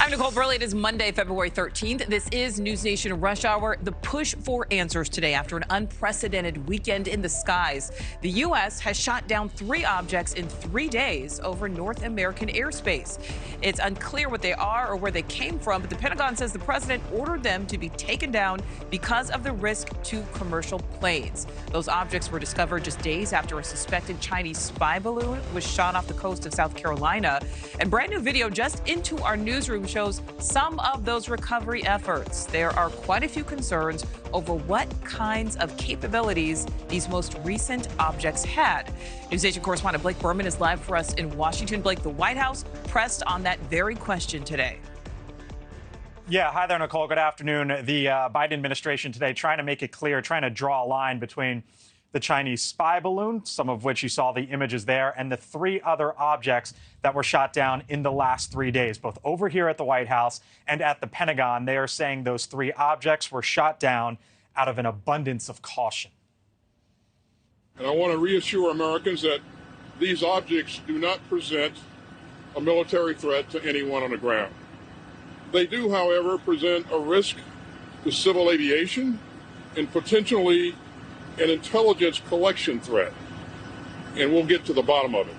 I'm Nichole Berlie. It is Monday, February 13th. This is NewsNation Rush Hour. The push for answers today after an unprecedented weekend in the skies. The U.S. has shot down 3 objects in 3 days over North American airspace. It's unclear what they are or where they came from, but the Pentagon says the president ordered them to be taken down because of the risk to commercial planes. Those objects were discovered just days after a suspected Chinese spy balloon was shot off the coast of South Carolina. And brand new video just into our newsroom shows some of those recovery efforts. There are quite a few concerns over what kinds of capabilities these most recent objects had. NewsNation correspondent Blake Berman is live for us in Washington. Blake, the White House pressed on that very question today. Yeah, hi there, Nichole. Good afternoon. The Biden administration today trying to make it clear, trying to draw a line between the Chinese spy balloon, some of which you saw the images there, and the 3 other objects that were shot down in the last 3 days, both over here at the White House and at the Pentagon. They are saying those 3 objects were shot down out of an abundance of caution. And I want to reassure Americans that these objects do not present a military threat to anyone on the ground. They do, however, present a risk to civil aviation and potentially an intelligence collection threat, and we'll get to the bottom of it.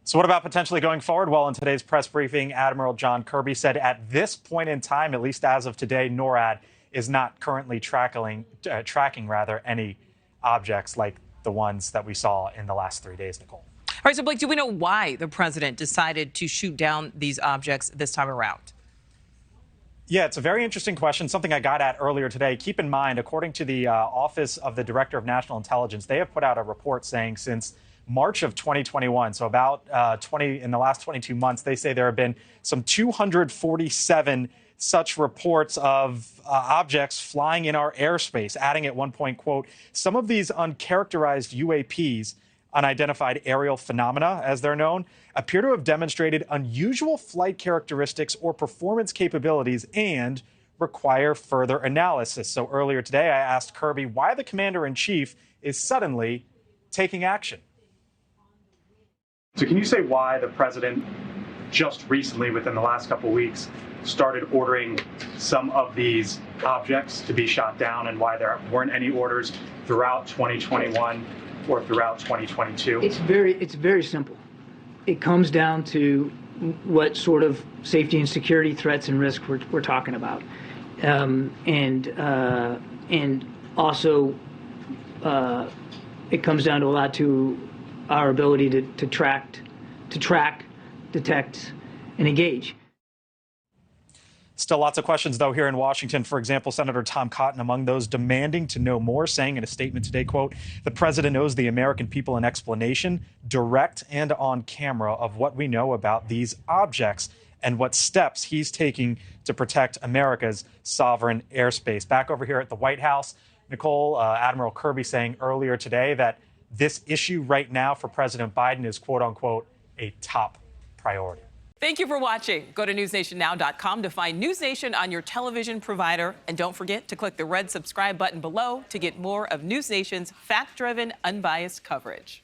So what about potentially going forward? Well, in today's press briefing, Admiral John Kirby said at this point in time, at least as of today, NORAD is not currently tracking any objects like the ones that we saw in the last 3 days, Nichole. All right, so Blake, do we know why the president decided to shoot down these objects this time around? Yeah, it's a very interesting question, something I got at earlier today. Keep in mind, according to the Office of the Director of National Intelligence, they have put out a report saying since March of 2021, so about in the last 22 months, they say there have been some 247 such reports of objects flying in our airspace, adding at one point, quote, some of these uncharacterized UAPs, unidentified aerial phenomena, as they're known, appear to have demonstrated unusual flight characteristics or performance capabilities and require further analysis. So earlier today, I asked Kirby why the commander-in-chief is suddenly taking action. So can you say why the president just recently, within the last couple of weeks, started ordering some of these objects to be shot down and why there weren't any orders throughout 2021 or throughout 2022? It's very simple. It comes down to what sort of safety and security threats and risks we're talking about, and also it comes down to a lot to our ability to track, detect, and engage. Still lots of questions, though, here in Washington. For example, Senator Tom Cotton among those demanding to know more, saying in a statement today, quote, the president owes the American people an explanation, direct and on camera, of what we know about these objects and what steps he's taking to protect America's sovereign airspace. Back over here at the White House, Nichole, Admiral Kirby saying earlier today that this issue right now for President Biden is, quote unquote, a top priority. Thank you for watching. Go to newsnationnow.com to find NewsNation on your television provider. And don't forget to click the red subscribe button below to get more of NewsNation's fact-driven, unbiased coverage.